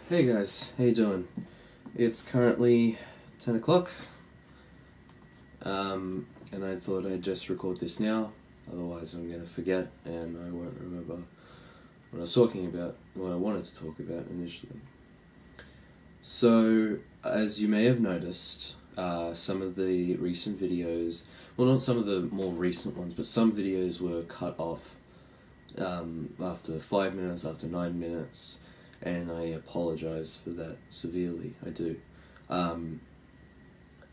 Hey guys, how you doing? It's currently 10 o'clock, and I thought I'd just record this now, otherwise I'm going to forget and I won't remember what I was talking about, what I wanted to talk about initially. So, as you may have noticed, some of the recent videos, well, not some of the more recent ones, but some videos were cut off after 5 minutes, after 9 minutes, and I apologize for that severely. I do.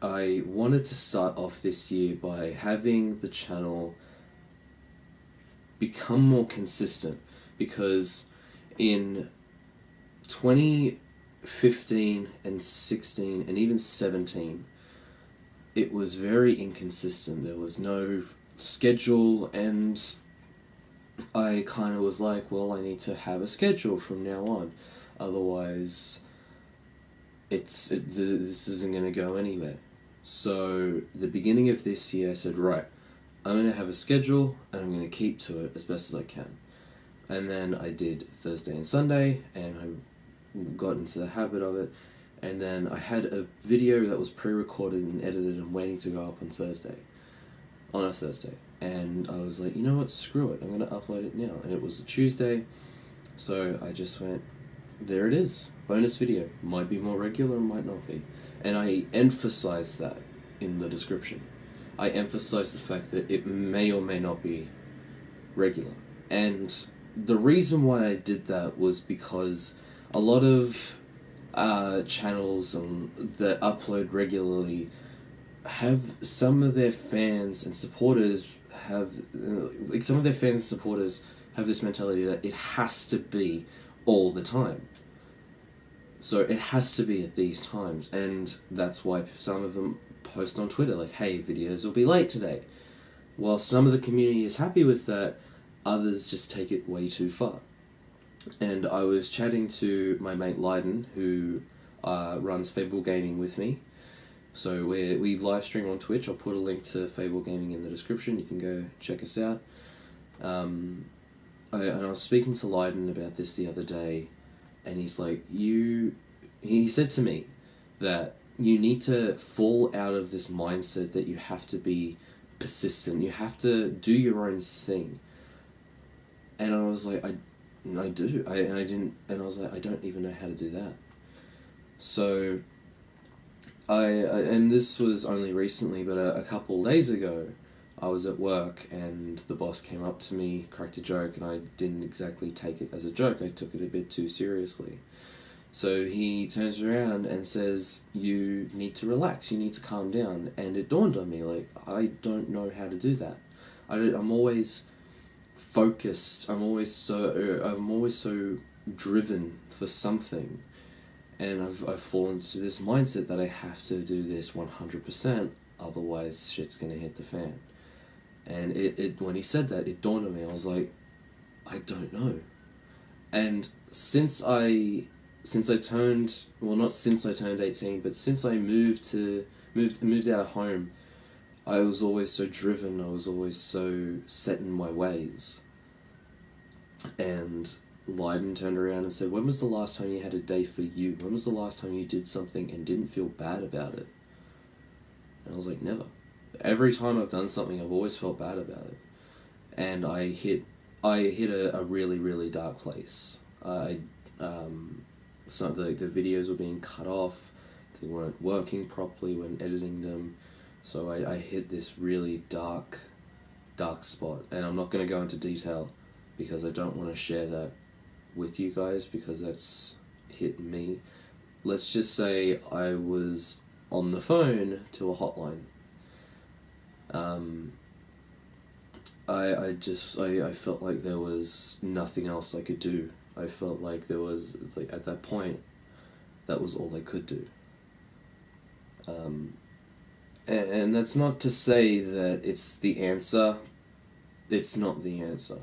I wanted to start off this year by having the channel become more consistent, because in 2015 and 16 and even 17, it was very inconsistent. There was no schedule, and I kind of was like, well, I need to have a schedule from now on, otherwise this isn't going to go anywhere. So the beginning of this year I said, right, I'm going to have a schedule and I'm going to keep to it as best as I can. And then I did Thursday and Sunday, and I got into the habit of it. And then I had a video that was pre-recorded and edited and waiting to go up on a Thursday. And I was like, you know what, screw it, I'm going to upload it now. And it was a Tuesday, so I just went, there it is, bonus video. Might be more regular, might not be. And I emphasized that in the description. I emphasized the fact that it may or may not be regular. And the reason why I did that was because a lot of channels that upload regularly have some of their fans and supporters have this mentality that it has to be all the time. So it has to be at these times, and that's why some of them post on Twitter like, hey, videos will be late today. While some of the community is happy with that, others just take it way too far. And I was chatting to my mate Leiden, who runs Fable Gaming with me. So we live stream on Twitch. I'll put a link to Fable Gaming in the description. You can go check us out. And I was speaking to Leiden about this the other day, and he's like, he said to me that you need to fall out of this mindset that you have to be persistent, you have to do your own thing. And I was like, I do. I was like, I don't even know how to do that. So and this was only recently, but a couple days ago, I was at work and the boss came up to me, cracked a joke, and I didn't exactly take it as a joke. I took it a bit too seriously. So he turns around and says, you need to relax, you need to calm down. And it dawned on me, like, I don't know how to do that. I'm always focused, I'm always so driven for something. And I've fallen into this mindset that I have to do this 100%, otherwise shit's gonna hit the fan. And it when he said that, it dawned on me. I was like, I don't know. And since I turned, well, not since I turned 18, but since I moved out of home, I was always so driven. I was always so set in my ways. And Leiden turned around and said, when was the last time you had a day for you? When was the last time you did something and didn't feel bad about it? And I was like, never. Every time I've done something, I've always felt bad about it. And I hit a really, really dark place. So the videos were being cut off, they weren't working properly when editing them, so I hit this really dark spot. And I'm not going to go into detail because I don't want to share that with you guys, because that's hit me. Let's just say I was on the phone to a hotline. I felt like there was nothing else I could do. I felt like there was, like, at that point, that was all I could do. And that's not to say that it's the answer. It's not the answer.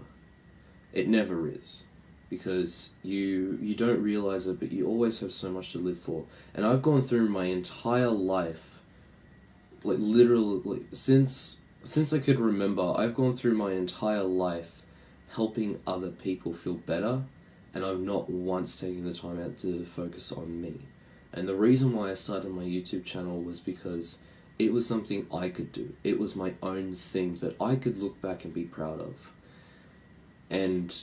It never is. Because you don't realize it, but you always have so much to live for. And I've gone through my entire life, like, literally, since I could remember, I've gone through my entire life helping other people feel better and I've not once taken the time out to focus on me. And the reason why I started my YouTube channel was because it was something I could do. It was my own thing that I could look back and be proud of. And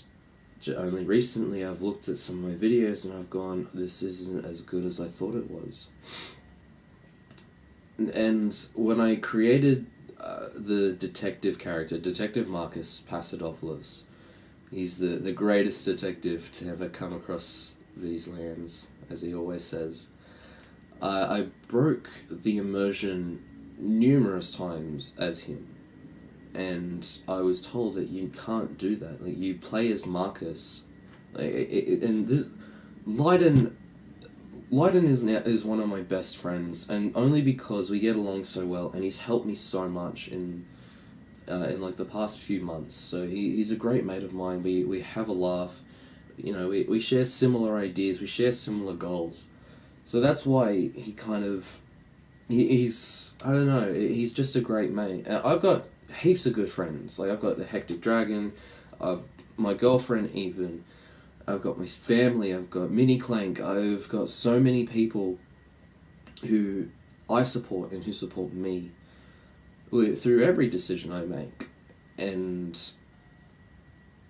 only recently I've looked at some of my videos and I've gone, this isn't as good as I thought it was. And when I created the detective character, Detective Marcus Pasadopoulos, he's the greatest detective to ever come across these lands, as he always says. I broke the immersion numerous times as him, and I was told that you can't do that. Like, you play as Marcus, and this Leiden is one of my best friends, and only because we get along so well, and he's helped me so much in like the past few months. So he's a great mate of mine. We have a laugh, you know. We share similar ideas. We share similar goals. So that's why he's I don't know. He's just a great mate. I've got heaps of good friends. Like, I've got the Hectic Dragon, I've my girlfriend even. I've got my family, I've got Mini Clank, I've got so many people who I support and who support me through every decision I make. And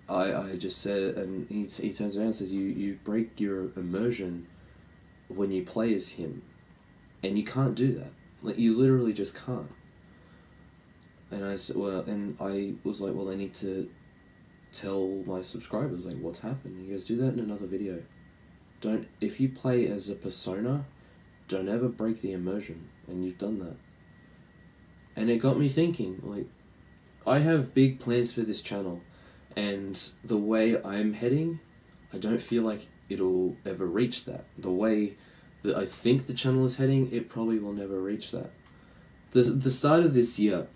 I just said, and he turns around and says, you break your immersion when you play as him, and you can't do that. Like, you literally just can't. And I said, well, and I was like, well, I need to tell my subscribers, like, what's happened. He goes, do that in another video. If you play as a persona, don't ever break the immersion. And you've done that. And it got me thinking, like, I have big plans for this channel, and the way I'm heading, I don't feel like it'll ever reach that. The way that I think the channel is heading, it probably will never reach that. The start of this year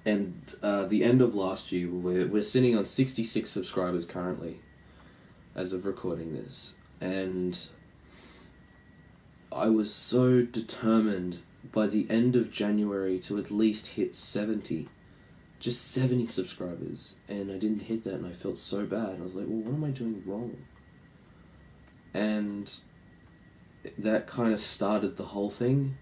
and the end of last year, we're sitting on 66 subscribers currently, as of recording this. And I was so determined by the end of January to at least hit 70. Just 70 subscribers. And I didn't hit that, and I felt so bad. I was like, well, what am I doing wrong? And that kind of started the whole thing.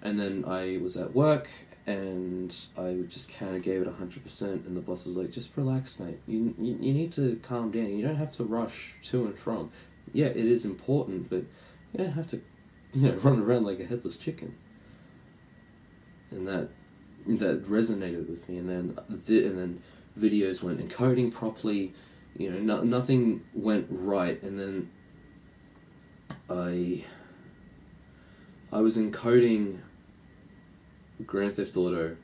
And then I was at work, and I just kind of gave it 100%, and the boss was like, just relax, mate. You need to calm down. You don't have to rush to and from. Yeah, it is important, but you don't have to, run around like a headless chicken. And that resonated with me. And then videos weren't encoding properly. Nothing went right. And then I was encoding Grand Theft Auto,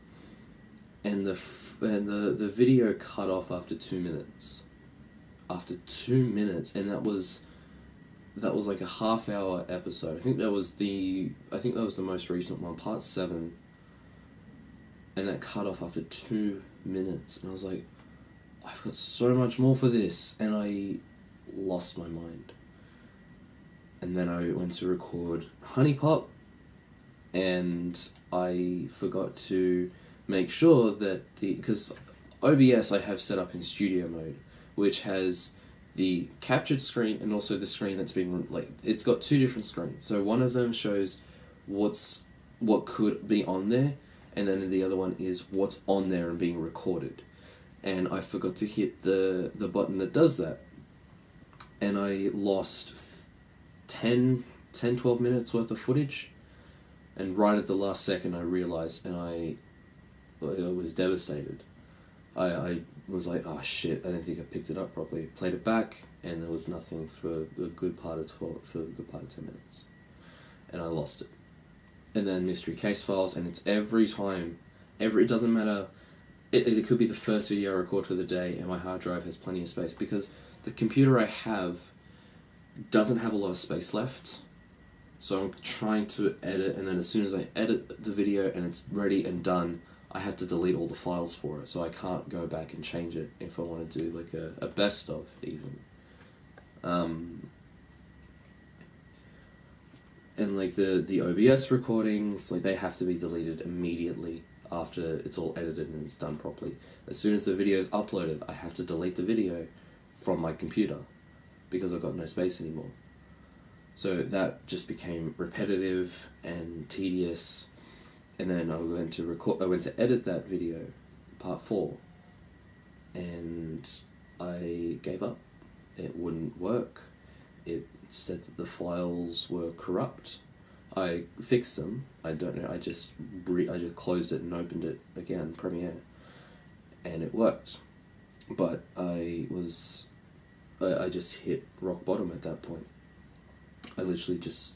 and the video cut off after 2 minutes. After 2 minutes, and that was like a half-hour episode. I think that was the most recent one, part 7. And that cut off after 2 minutes, and I was like, I've got so much more for this, and I lost my mind. And then I went to record Honey Pop, and I forgot to make sure that because OBS I have set up in studio mode, which has the captured screen and also the screen that's been, like, it's got 2 different screens. So one of them shows what could be on there, and then the other one is what's on there and being recorded. And I forgot to hit the button that does that. And I lost 12 minutes worth of footage. And right at the last second I realized, and I was devastated. I was like, oh shit, I don't think I picked it up properly. Played it back, and there was nothing for a good part of 10 minutes. And I lost it. And then mystery case files, and it's every time, it doesn't matter, it could be the first video I record for the day, and my hard drive has plenty of space, because the computer I have doesn't have a lot of space left. So I'm trying to edit, and then as soon as I edit the video and it's ready and done, I have to delete all the files for it, so I can't go back and change it if I want to do like a best of even. And like the OBS recordings, like, they have to be deleted immediately after it's all edited and it's done properly. As soon as the video is uploaded, I have to delete the video from my computer. because I've got no space anymore. So that just became repetitive and tedious, and then I went to edit that video, part 4, and I gave up. It wouldn't work. It said that the files were corrupt. I fixed them. I don't know. I just closed it and opened it again, Premiere, and it worked. But I just hit rock bottom at that point. I literally just,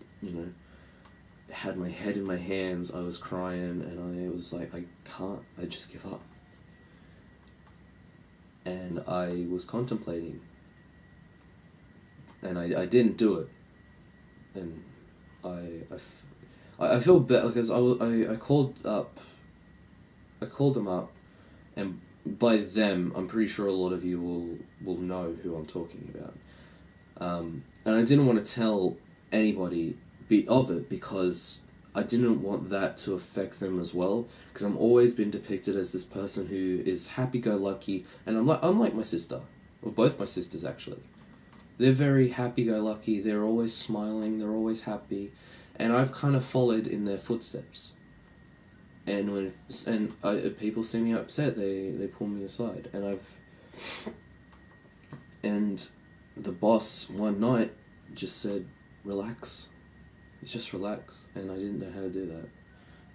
had my head in my hands. I was crying, and I was like, I can't. I just give up. And I was contemplating, and I didn't do it, and I feel bad because I called them up, and by them I'm pretty sure a lot of you will know who I'm talking about, and I didn't want to tell anybody of it because I didn't want that to affect them as well, because I'm always been depicted as this person who is happy-go-lucky, and I'm like my sister, or both my sisters actually. They're very happy-go-lucky, they're always smiling, they're always happy, and I've kind of followed in their footsteps. And people see me upset, they pull me aside, and the boss one night just said, relax. Just relax, and I didn't know how to do that.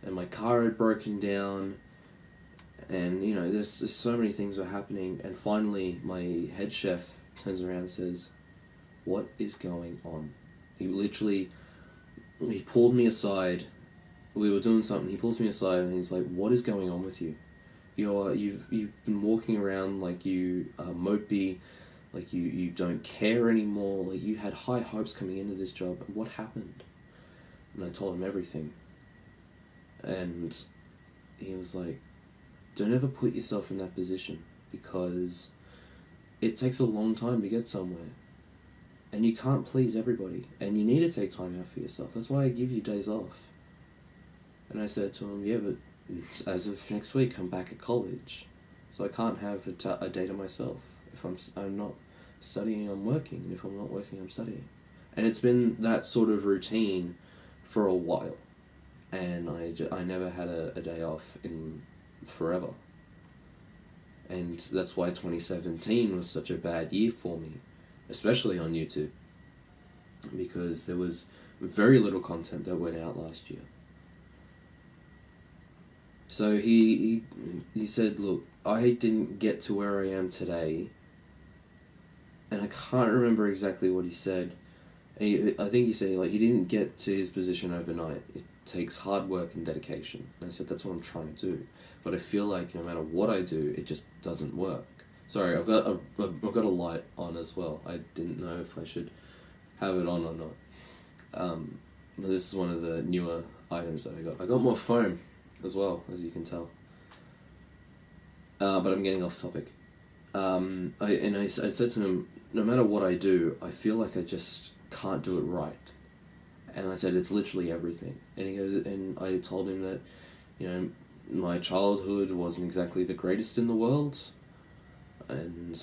And my car had broken down, and there's so many things were happening, and finally my head chef turns around and says, what is going on? He pulled me aside. We were doing something, he pulls me aside and he's like, what is going on with you? You've been walking around like you are mopey, like you don't care anymore, like you had high hopes coming into this job. What happened? And I told him everything. And he was like, don't ever put yourself in that position, because it takes a long time to get somewhere. And you can't please everybody. And you need to take time out for yourself. That's why I give you days off. And I said to him, yeah, but as of next week, I'm back at college. So I can't have a day to myself. If I'm not studying, I'm working. And if I'm not working, I'm studying. And it's been that sort of routine for a while, and I never had a day off in forever, and that's why 2017 was such a bad year for me, especially on YouTube, because there was very little content that went out last year. So he said, look, I didn't get to where I am today, and I can't remember exactly what he said. I think he said, he didn't get to his position overnight. It takes hard work and dedication. And I said, that's what I'm trying to do. But I feel like no matter what I do, it just doesn't work. Sorry, I've got a light on as well. I didn't know if I should have it on or not. This is one of the newer items that I got. I got more foam as well, as you can tell. But I'm getting off topic. I said to him, no matter what I do, I feel like I just can't do it right. And I said, it's literally everything. And he goes, and I told him that, my childhood wasn't exactly the greatest in the world. And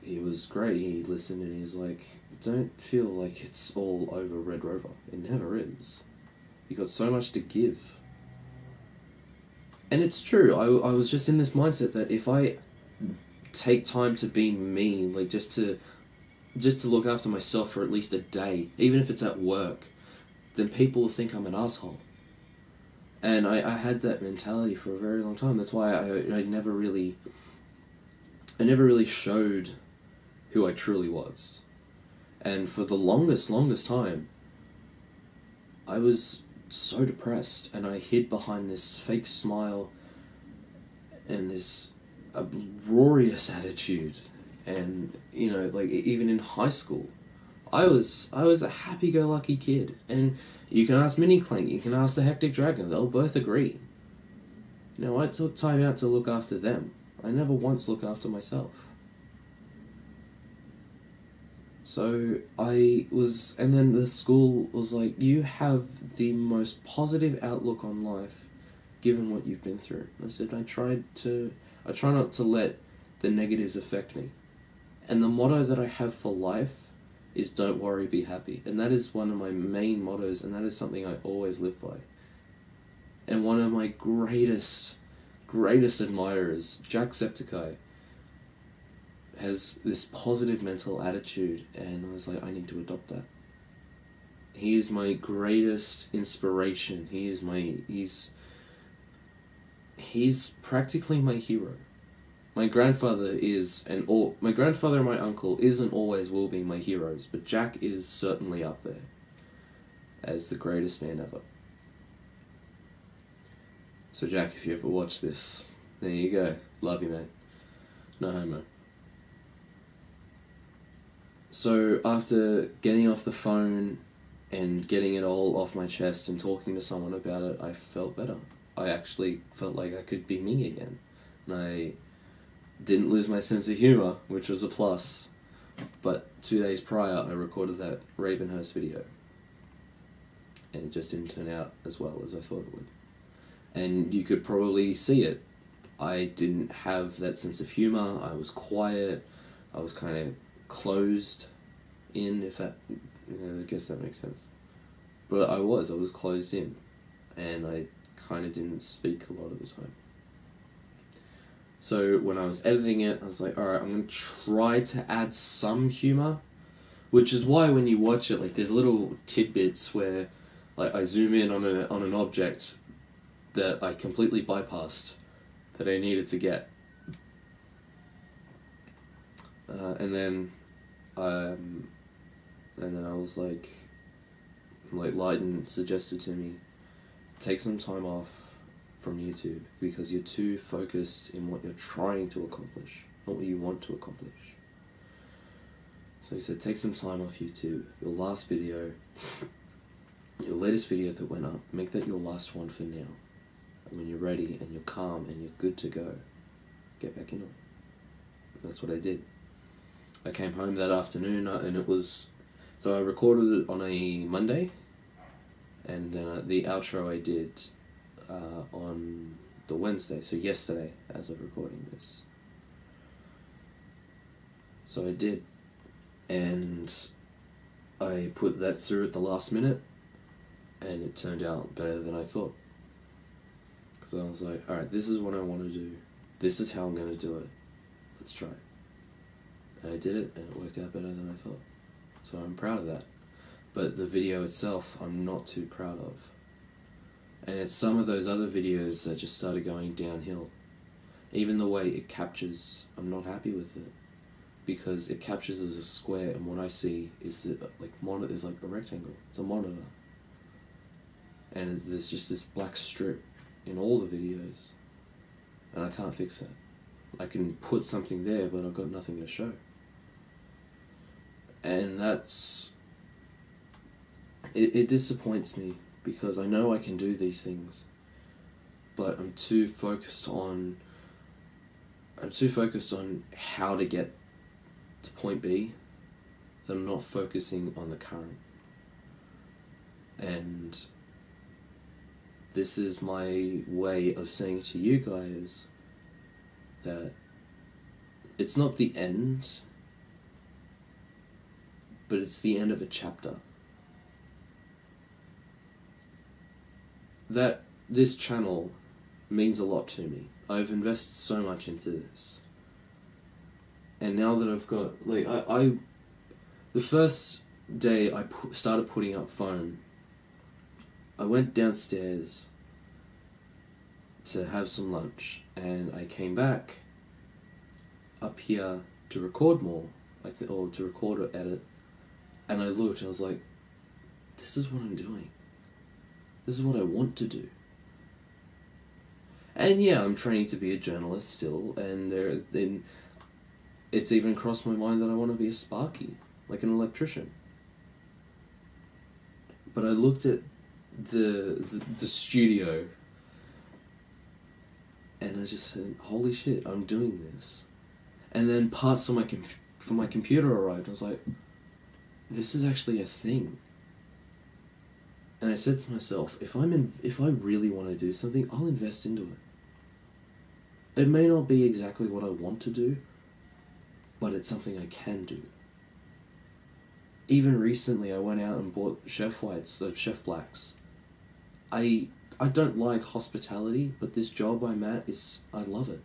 he was great. He listened and he's like, don't feel like it's all over Red Rover. It never is. You got so much to give. And it's true. I was just in this mindset that if I take time to be me, just to look after myself for at least a day, even if it's at work, then people will think I'm an asshole. And I had that mentality for a very long time. That's why I never really showed who I truly was. And for the longest time, I was so depressed, and I hid behind this fake smile and this uproarious attitude. And even in high school, I was a happy-go-lucky kid. And you can ask Mini Clank, you can ask the Hectic Dragon, they'll both agree. I took time out to look after them. I never once looked after myself. So and then the school was like, you have the most positive outlook on life, given what you've been through. And I said, I try not to let the negatives affect me. And the motto that I have for life is don't worry, be happy. And that is one of my main mottos, and that is something I always live by. And one of my greatest admirers, Jacksepticeye, has this positive mental attitude, and I was like, I need to adopt that. He is my greatest inspiration. He's practically my hero. My grandfather and my uncle is and always will be my heroes, but Jack is certainly up there as the greatest man ever. So Jack, if you ever watch this, there you go. Love you, mate. No homo. So after getting off the phone and getting it all off my chest and talking to someone about it, I felt better. I actually felt like I could be me again. And I didn't lose my sense of humour, which was a plus. But 2 days prior, I recorded that Ravenhurst video. And it just didn't turn out as well as I thought it would. And you could probably see it. I didn't have that sense of humour. I was quiet. I was kind of closed in, if that... I guess that makes sense. But I was closed in. And I kind of didn't speak a lot of the time. So when I was editing it, I was like, alright, I'm going to try to add some humour. Which is why when you watch it, like, there's little tidbits where, like, I zoom in on an object that I completely bypassed, that I needed to get. And then I was like Lighton suggested to me, take some time off from YouTube because you're too focused in what you're trying to accomplish, not what you want to accomplish. So he said, take some time off YouTube. Your last video, your latest video that went up, make that your last one for now. And when you're ready and you're calm and you're good to go, get back into it. That's what I did. I came home that afternoon and it was... So I recorded it on a Monday, and then the outro I did on the Wednesday, so yesterday as of recording this. So I did, and I put that through at the last minute, and it turned out better than I thought. Because I was like, alright, this is what I want to do. This is how I'm going to do it. Let's try it. And I did it, and it worked out better than I thought. So I'm proud of that. But the video itself, I'm not too proud of. And it's some of those other videos that just started going downhill. Even the way it captures, I'm not happy with it. Because it captures as a square, and what I see is that monitor is like a rectangle. It's a monitor. And there's just this black strip in all the videos. And I can't fix that. I can put something there, but I've got nothing to show. And that's... It disappoints me, because I know I can do these things, but I'm too focused on how to get to point B, that I'm not focusing on the current. And this is my way of saying to you guys that it's not the end, but it's the end of a chapter. That this channel means a lot to me. I've invested so much into this. And now that I've got, the first day I started putting up foam, I went downstairs to have some lunch, and I came back up here to record more, or to record or edit, and I looked and I was like, this is what I'm doing. This is what I want to do. And yeah, I'm training to be a journalist still, and it's even crossed my mind that I want to be a sparky, like an electrician. But I looked at the studio, and I just said, holy shit, I'm doing this. And then parts of my computer arrived, and I was like, this is actually a thing. And I said to myself, if I really want to do something, I'll invest into it. It may not be exactly what I want to do, but it's something I can do. even recently I went out and bought chef whites, chef blacks. I don't like hospitality, but this job I'm at I love it.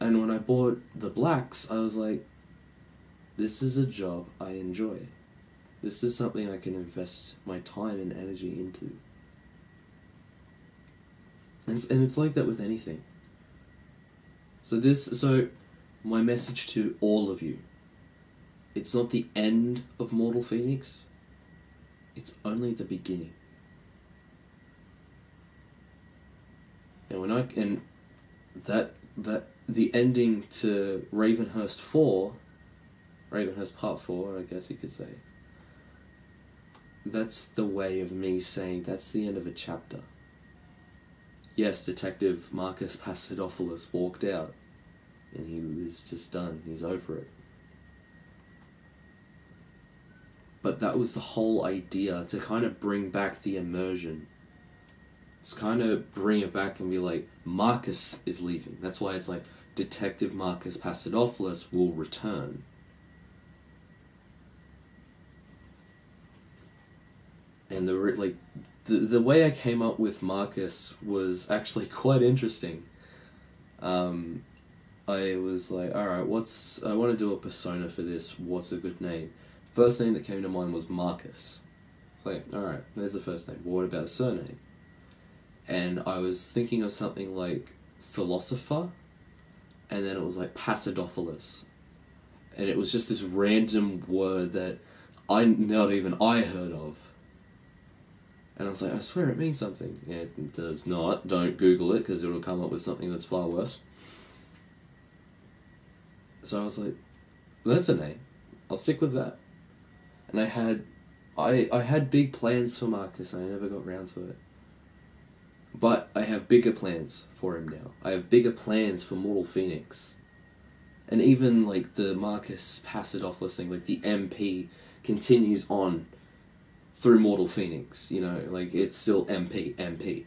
And when I bought the blacks, I was like, this is a job I enjoy. This is something I can invest my time and energy into. And it's like that with anything. So my message to all of you, it's not the end of Mortal Phoenix, it's only the beginning. And the ending to Ravenhurst Part 4, I guess you could say, that's the way of me saying that's the end of a chapter. Yes, Detective Marcus Papadopoulos walked out, and he was just done. He's over it. But that was the whole idea, to kind of bring back the immersion. It's kind of bring it back and be like, Marcus is leaving. That's why it's like, Detective Marcus Papadopoulos will return. And the way I came up with Marcus was actually quite interesting. I was like, alright, I want to do a persona for this, what's a good name? First name that came to mind was Marcus. Like, alright, there's the first name. But what about a surname? And I was thinking of something like philosopher, and then it was like Papadopoulos. And it was just this random word that not even I heard of. And I was like, I swear it means something. Yeah, it does not. Don't Google it, because it'll come up with something that's far worse. So I was like, well, that's a name. I'll stick with that. And I had big plans for Marcus, and I never got round to it. But I have bigger plans for him now. I have bigger plans for Mortal Phoenix. And even, like, the Marcus Papadopoulos thing, like, the MP continues on through Mortal Phoenix, you know, like, it's still MP,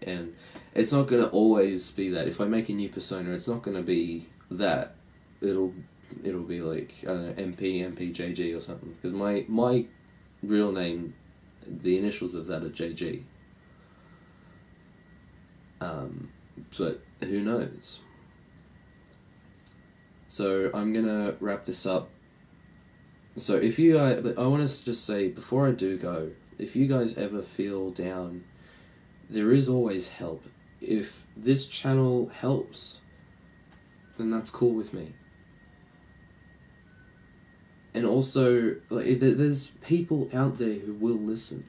and it's not going to always be that. If I make a new persona, it's not going to be that. It'll be like, I don't know, MPJG or something, because my real name, the initials of that are JG. But who knows? So I'm gonna wrap this up. So I want to just say, before I do go, if you guys ever feel down, there is always help. If this channel helps, then that's cool with me. And also, like, there's people out there who will listen.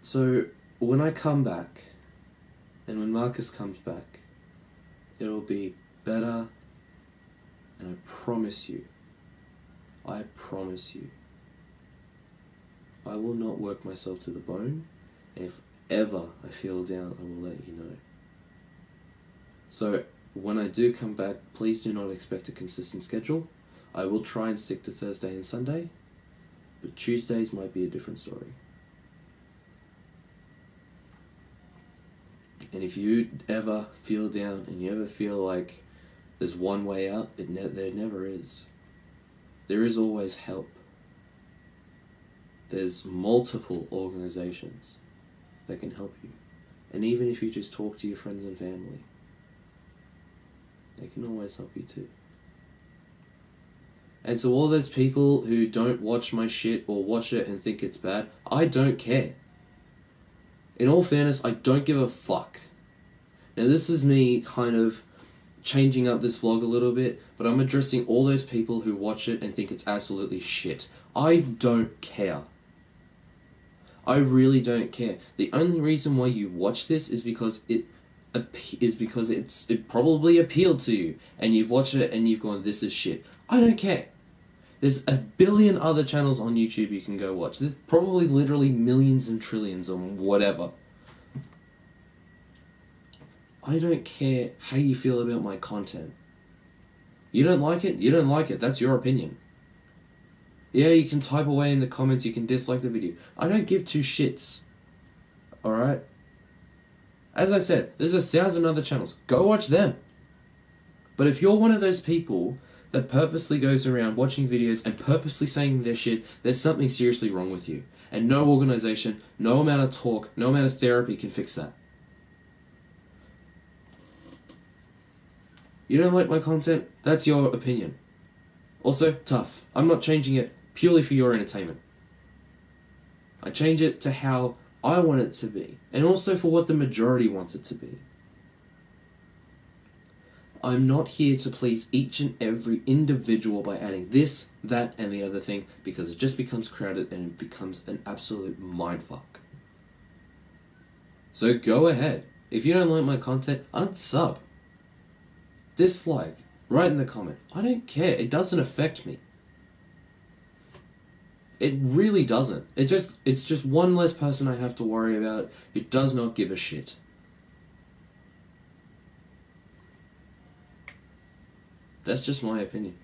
So when I come back, and when Marcus comes back, it'll be better, and I promise you, I will not work myself to the bone, and if ever I feel down, I will let you know. So when I do come back, please do not expect a consistent schedule. I will try and stick to Thursday and Sunday, but Tuesdays might be a different story. And if you ever feel down and you ever feel like there's one way out, there never is. There is always help. There's multiple organizations that can help you. And even if you just talk to your friends and family, they can always help you too. And to all those people who don't watch my shit or watch it and think it's bad, I don't care. In all fairness, I don't give a fuck. Now this is me kind of changing up this vlog a little bit, but I'm addressing all those people who watch it and think it's absolutely shit. I don't care. I really don't care. The only reason why you watch this is because it probably appealed to you, and you've watched it and you've gone, this is shit. I don't care. There's a billion other channels on YouTube you can go watch. There's probably literally millions and trillions on whatever. I don't care how you feel about my content. You don't like it? You don't like it. That's your opinion. Yeah, you can type away in the comments, you can dislike the video. I don't give two shits. Alright? As I said, there's 1,000 other channels. Go watch them. But if you're one of those people that purposely goes around watching videos and purposely saying their shit, there's something seriously wrong with you. And no organization, no amount of talk, no amount of therapy can fix that. You don't like my content? That's your opinion. Also, tough. I'm not changing it purely for your entertainment. I change it to how I want it to be, and also for what the majority wants it to be. I'm not here to please each and every individual by adding this, that, and the other thing, because it just becomes crowded and it becomes an absolute mindfuck. So go ahead. If you don't like my content, unsub. Dislike. Write in the comment. I don't care. It doesn't affect me. It really doesn't. It's just one less person I have to worry about who does not give a shit. That's just my opinion.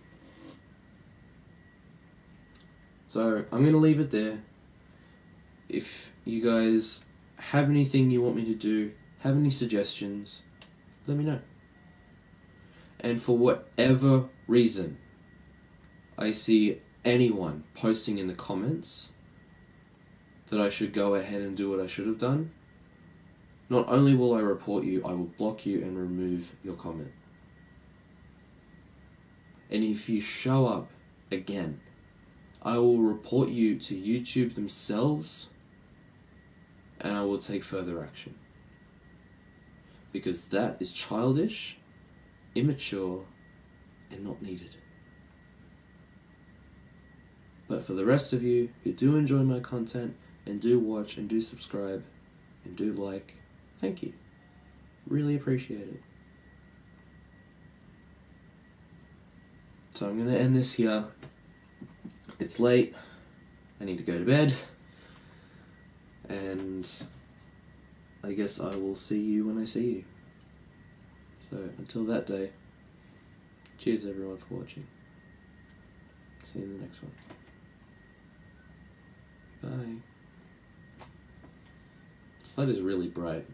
So, I'm going to leave it there. If you guys have anything you want me to do, have any suggestions, let me know. And for whatever reason I see anyone posting in the comments that I should go ahead and do what I should have done, not only will I report you, I will block you and remove your comment. And if you show up again, I will report you to YouTube themselves and I will take further action. Because that is childish, immature, and not needed. But for the rest of you who do enjoy my content and do watch and do subscribe and do like, thank you. Really appreciate it. So I'm going to end this here. It's late. I need to go to bed. And I guess I will see you when I see you. So until that day, cheers everyone for watching. See you in the next one. Bye. This light is really bright.